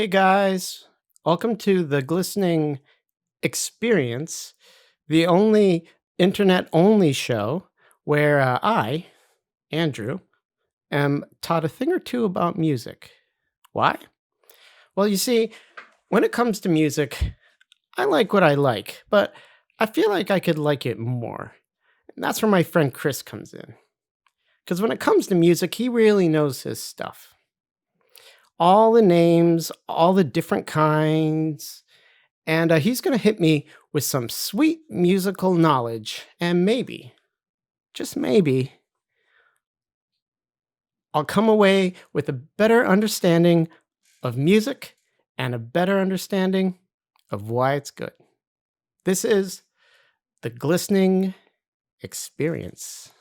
Hey guys, welcome to the Glistening Experience, the only internet only show where I, Andrew, am taught a thing or two about music. Why? Well, you see, when it comes to music, I like what I like, but I feel like I could like it more. And that's where my friend Chris comes in. Because when it comes to music, he really knows his stuff. All the names, all the different kinds, and he's going to hit me with some sweet musical knowledge, and maybe, just maybe, I'll come away with a better understanding of music and a better understanding of why it's good. This is the Glistening Experience.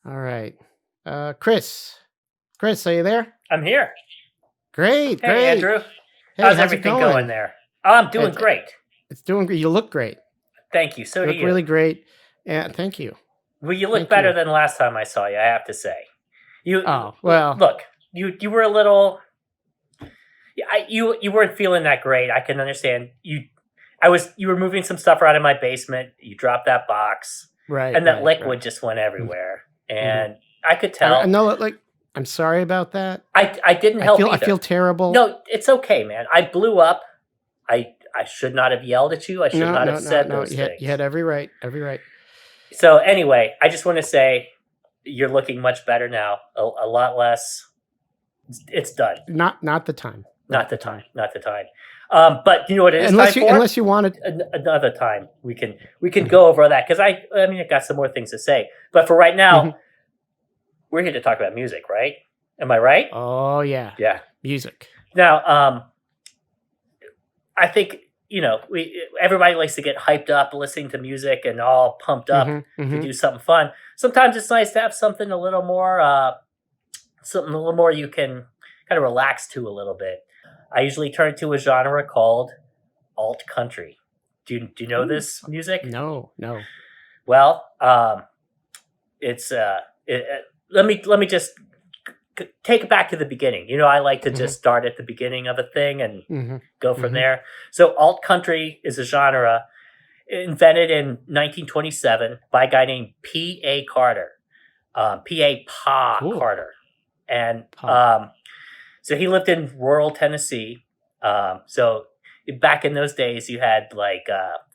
All right. Chris, are you there? I'm here. Great, Hey, great. Andrew. Hey, How's how's it everything going? going there? Oh, I'm doing great. It's doing great. You look great. Thank you. So You do look you. really great. Yeah, thank you. Well, you look Thank better you. than last time I saw you, I have to say. Oh, well. Look, you were a little. You weren't feeling that great. I can understand. You were moving some stuff around in my basement. You dropped that box, Right. and that right, liquid right. just went everywhere, and I could tell. I know, like, I'm sorry about that. I didn't help either. I feel terrible. No, it's okay, man. I blew up. I should not have yelled at you. I should not have said those things. You had every right. So anyway, I just want to say you're looking much better now. A lot less. It's done. Not the time. Not the time. But you know what it is Unless time for? Unless you wanted another time, we can go over that because I got some more things to say. But for right now, we're here to talk about music, right? Am I right? Oh yeah. Yeah. Music. Now, I think everybody likes to get hyped up listening to music and all pumped up to do something fun. Sometimes it's nice to have something a little more you can kind of relax to a little bit. I usually turn to a genre called alt country. Do you know this music? No. Well, it's let me just take it back to the beginning. I like to just start at the beginning of a thing and go from there. So alt country is a genre invented in 1927 by a guy named P.A. Carter. P.A. Carter. And so he lived in rural Tennessee. So back in those days, you had like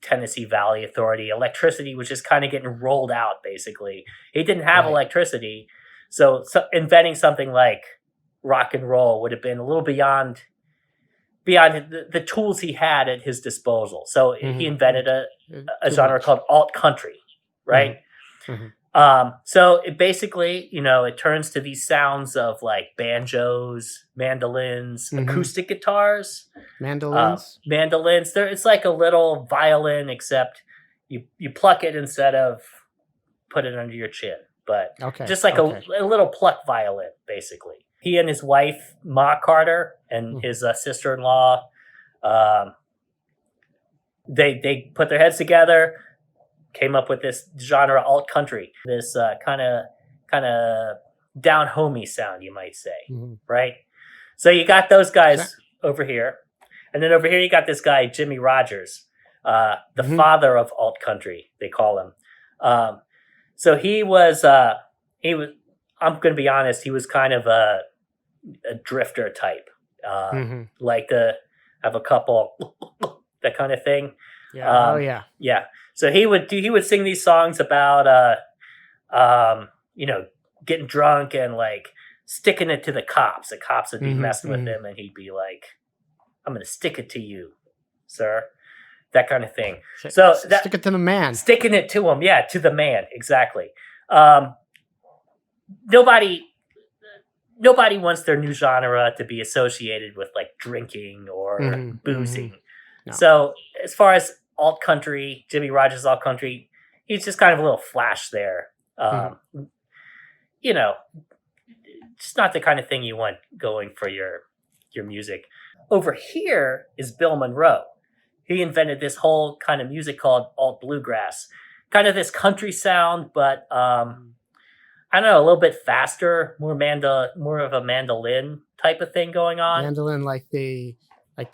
Tennessee Valley Authority. Electricity was just kind of getting rolled out, basically. He didn't have electricity. So inventing something like rock and roll would have been a little beyond the tools he had at his disposal. So he invented a genre called alt country, right? So it basically, it turns to these sounds of like banjos, mandolins, acoustic guitars, mandolins. It's like a little violin, except you pluck it instead of put it under your chin. But just like a little pluck violin, basically. He and his wife, Ma Carter, and his sister-in-law, they put their heads together, came up with this genre alt country, this kind of down homey sound, you might say, right? So you got those guys over here, and then over here you got this guy Jimmy Rogers, the father of alt country, they call him. So he was. I'm going to be honest. He was kind of a drifter type, like to have a couple, that kind of thing. Yeah. Yeah. So he would sing these songs about, getting drunk and like sticking it to the cops. The cops would be messing with him, and he'd be like, "I'm going to stick it to you, sir." That kind of thing. So stick it to the man. Sticking it to him, yeah, to the man, exactly. Nobody wants their new genre to be associated with like drinking or boozing. No. So as far as alt country, Jimmy Rogers alt country, he's just kind of a little flash there. Just not the kind of thing you want going for your music. Over here is Bill Monroe. He invented this whole kind of music called alt bluegrass, kind of this country sound, but I don't know, a little bit faster, more of a mandolin type of thing going on. Mandolin, like the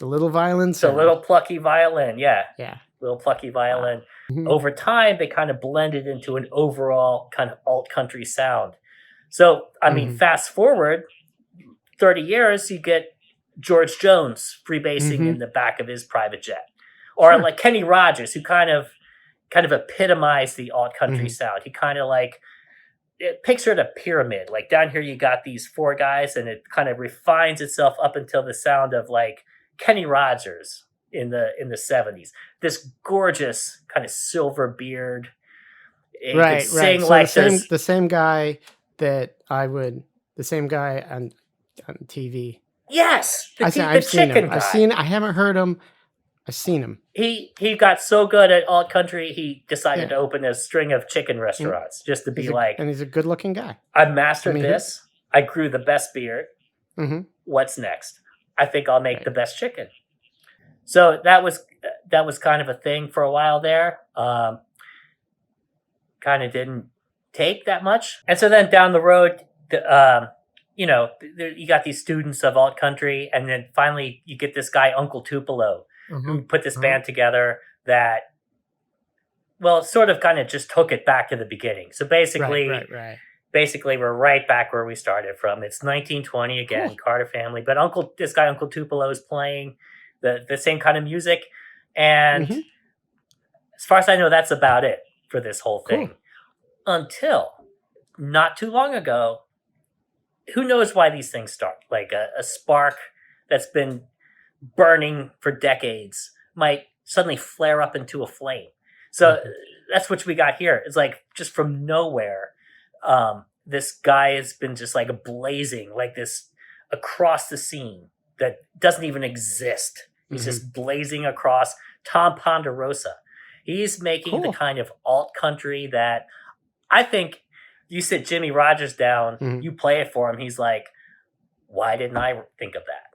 little violin So sound. little plucky violin, yeah. Yeah. Little plucky violin. Mm-hmm. Over time, they kind of blended into an overall kind of alt country sound. So, I mean, fast forward 30 years, you get George Jones freebasing in the back of his private jet. Or like Kenny Rogers, who kind of epitomized the alt country sound. He kind of like, pictured a pyramid. Like down here, you got these four guys, and it kind of refines itself up until the sound of like Kenny Rogers in the 70s. This gorgeous kind of silver beard. Right. Sing So like the same guy on TV. Yes, I've seen him. I haven't heard him. I've seen him. He got so good at alt country, he decided to open a string of chicken restaurants just to be and he's a good looking guy. I mastered this. I grew the best beard. What's next? I think I'll make the best chicken. So that was kind of a thing for a while there. Kind of didn't take that much, and so then down the road, you got these students of alt country, and then finally you get this guy Uncle Tupelo, who put this band together that, well, sort of kind of just took it back to the beginning. So basically, basically we're right back where we started from. It's 1920 again, Carter family, but this guy Uncle Tupelo is playing the same kind of music, and as far as I know, that's about it for this whole thing. Until not too long ago, who knows why these things start? Like a spark that's been burning for decades might suddenly flare up into a flame. So that's what we got here. It's like just from nowhere, this guy has been just like blazing like this across the scene that doesn't even exist. He's just blazing across. Tom Ponderosa. He's making the kind of alt country that I think you sit Jimmy Rogers down, you play it for him. He's like, why didn't I think of that?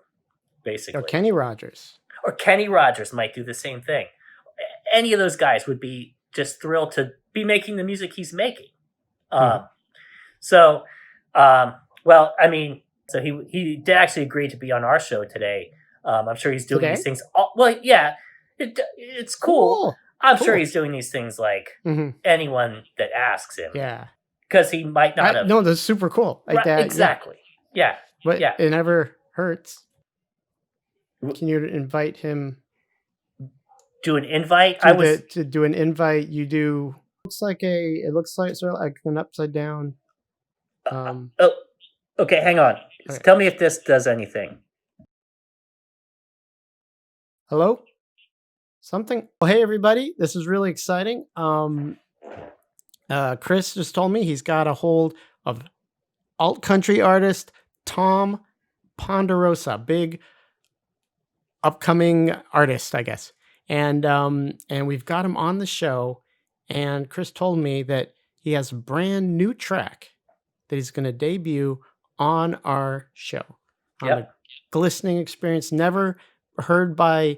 Basically. Or Kenny Rogers. Or Kenny Rogers might do the same thing. Any of those guys would be just thrilled to be making the music he's making. Well, I mean, so he did actually agree to be on our show today. I'm sure he's doing these things. Well, yeah, it's cool. I'm sure he's doing these things like anyone that asks him. Yeah. Because he might not have. No, that's super cool. Like that. Exactly. Yeah. But it never hurts. Can you invite him? Do an invite? To do an invite, you do. It looks like sort of like an upside down. Okay, hang on. Okay. Tell me if this does anything. Hello? Something? Well, hey, everybody. This is really exciting. Chris just told me he's got a hold of alt country artist Tom Ponderosa, big upcoming artist, I guess. And we've got him on the show. And Chris told me that he has a brand new track that he's going to debut on our show. On the Glistening Experience, never heard by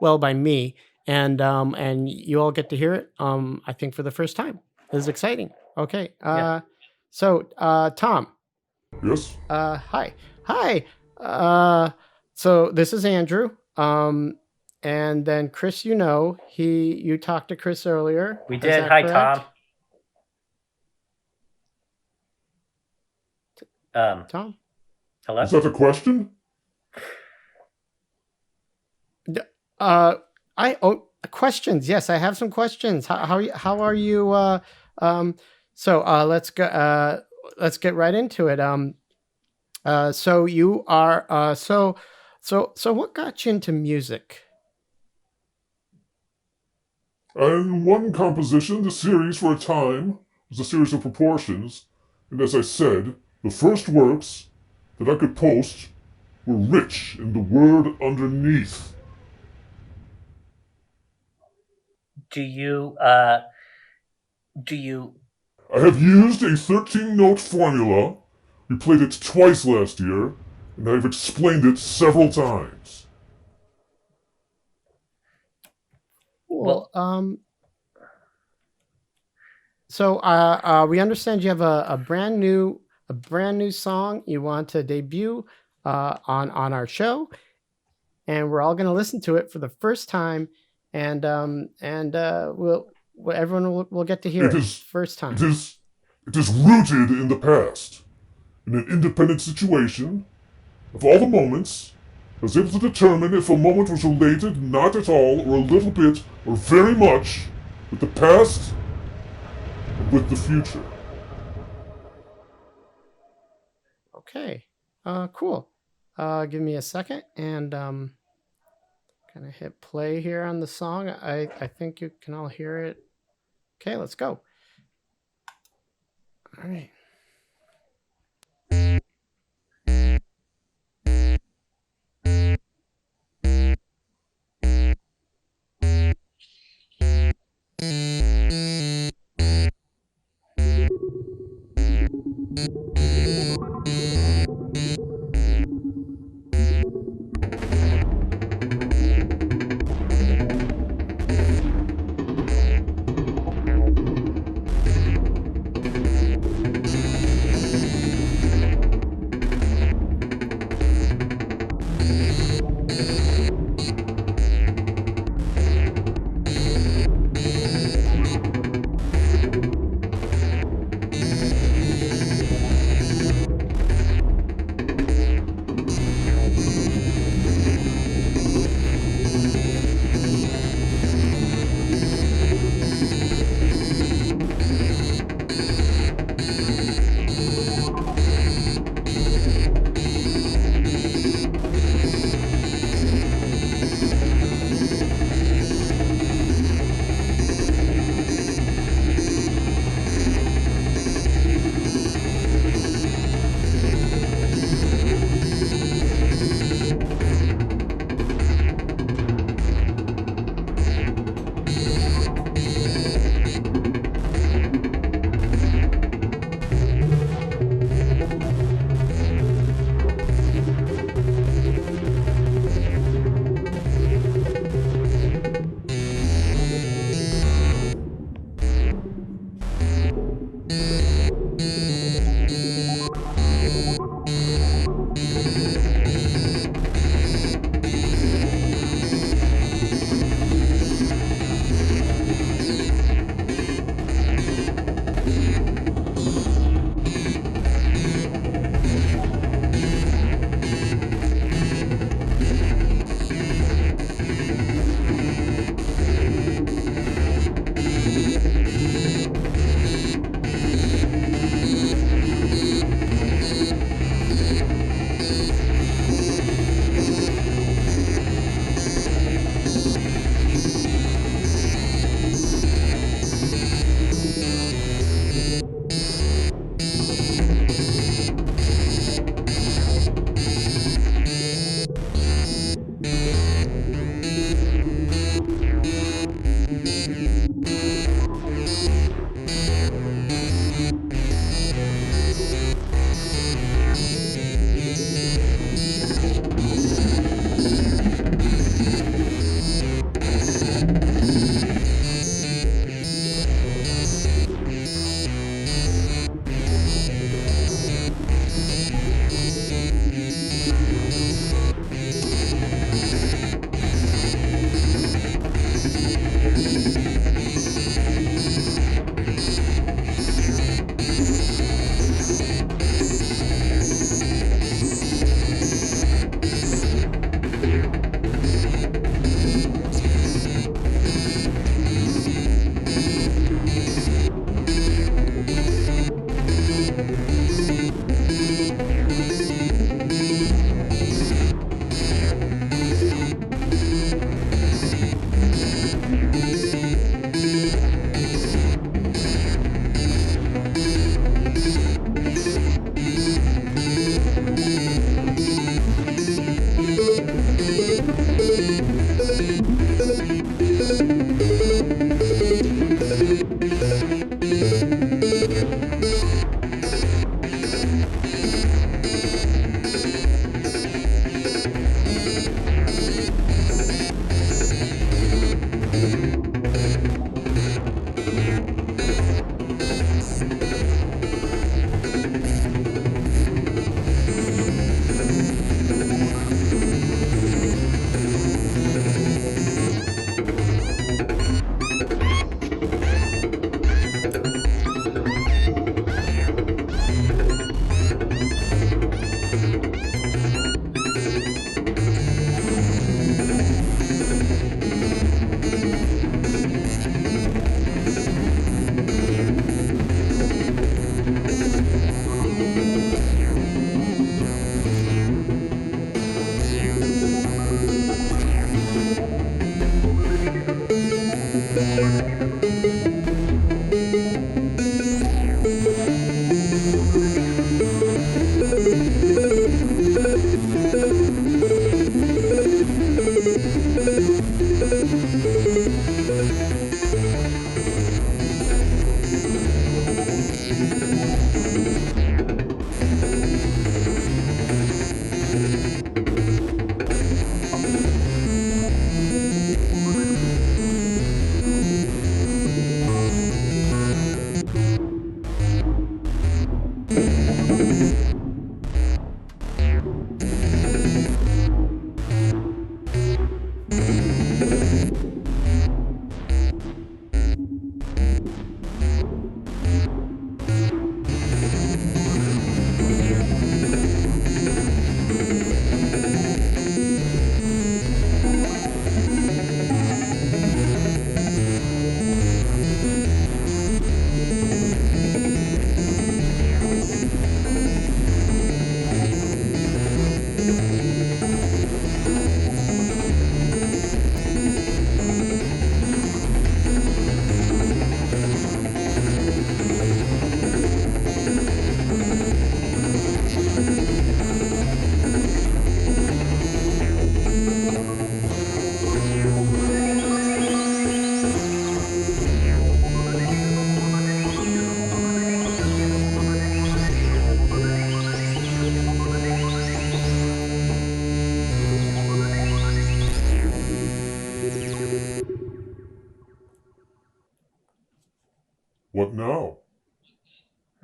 me. And you all get to hear it, I think, for the first time. This is exciting. Okay. So, Tom. Yes? Hi. So this is Andrew. And then Chris, you talked to Chris earlier. We did. Hi, correct? Tom. Tom? Hello? Is that a question? Questions. Yes, I have some questions. How are you? So let's get right into it. So you are so what got you into music? In one composition, the series for a time was a series of proportions, and as I said, the first works that I could post were rich in the word underneath. Do you I have used a 13-note formula. We played it twice last year, and I've explained it several times. Well, So we understand you have a brand new song you want to debut on our show, and we're all going to listen to it for the first time, and everyone will get to hear it first time. It is rooted in the past, in an independent situation. Of all the moments, I was able to determine if a moment was related not at all, or a little bit, or very much, with the past and with the future. Okay, cool. Give me a second, and gonna hit play here on the song. I think you can all hear it. Okay, let's go. All right.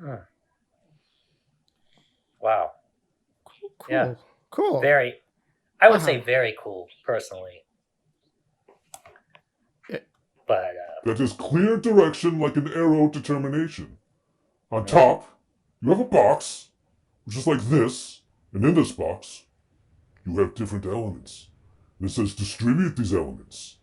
Hmm. Wow. Cool. Yeah. Cool. Very. I would say very cool, personally. But That is clear direction like an arrow determination. On top, you have a box, which is like this, and in this box, you have different elements. And it says distribute these elements.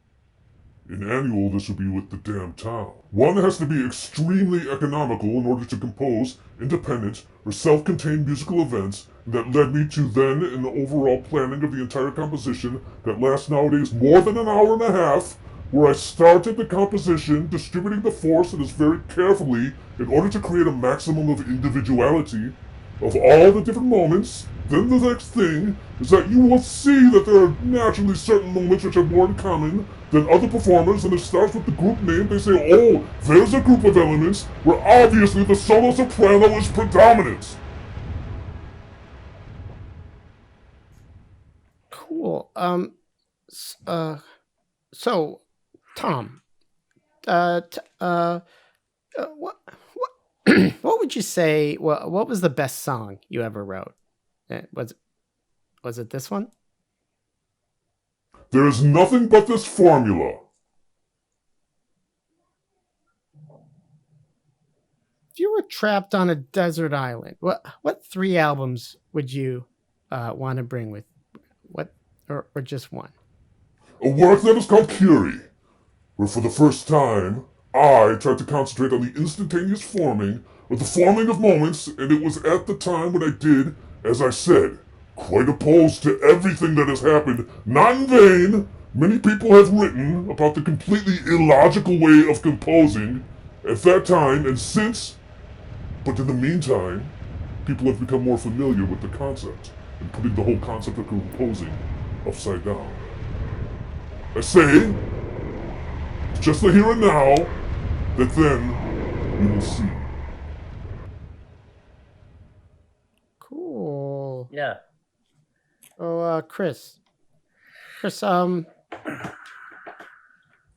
In annual, this would be with the damn town. One has to be extremely economical in order to compose independent or self-contained musical events, and that led me to then an overall planning of the entire composition that lasts nowadays more than an hour and a half, where I started the composition, distributing the force that is very carefully in order to create a maximum of individuality of all the different moments. Then the next thing is that you will see that there are naturally certain moments which have more in common than other performers, and it starts with the group name. They say, oh, there's a group of elements where obviously the solo soprano is predominant. Cool. So, Tom, what what would you say? What was the best song you ever wrote? Was it this one? There is nothing but this formula. If you were trapped on a desert island, what 3 albums would you want to bring with? What or just one? A work that is called Curie, where for the first time, I tried to concentrate on the instantaneous forming or the forming of moments, and it was at the time when I did, as I said, quite opposed to everything that has happened. Not in vain, many people have written about the completely illogical way of composing at that time and since, but in the meantime, people have become more familiar with the concept and putting the whole concept of composing upside down. I say, it's just the here and now, that then we will see. Cool. yeah. Oh, Chris,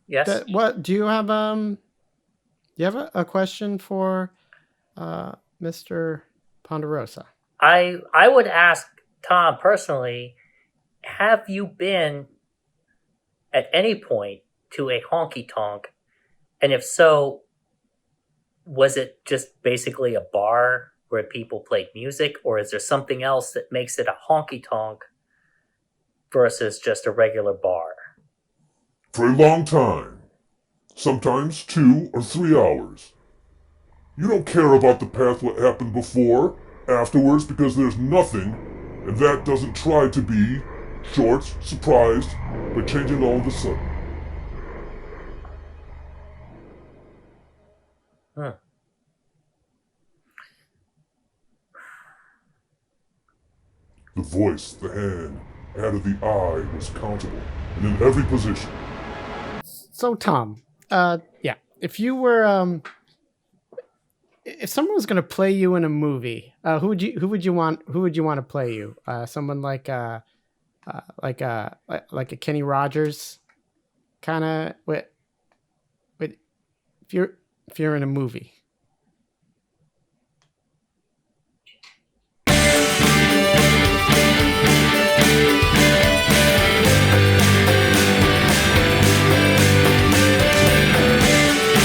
Yes. what do you have? Do you have a question for Mr. Ponderosa? I would ask Tom personally, have you been at any point to a honky tonk? And if so, was it just basically a bar where people played music, or is there something else that makes it a honky tonk versus just a regular bar? For a long time, sometimes 2 or 3 hours. You don't care about the path what happened before, afterwards, because there's nothing, and that doesn't try to be short, surprised, by changing all of a sudden. The voice, the hand, out of the eye was countable, and in every position. So, Tom, yeah, if you were if someone was going to play you in a movie, who would you want to play you? Someone like a Kenny Rogers kind of. If you're in a movie,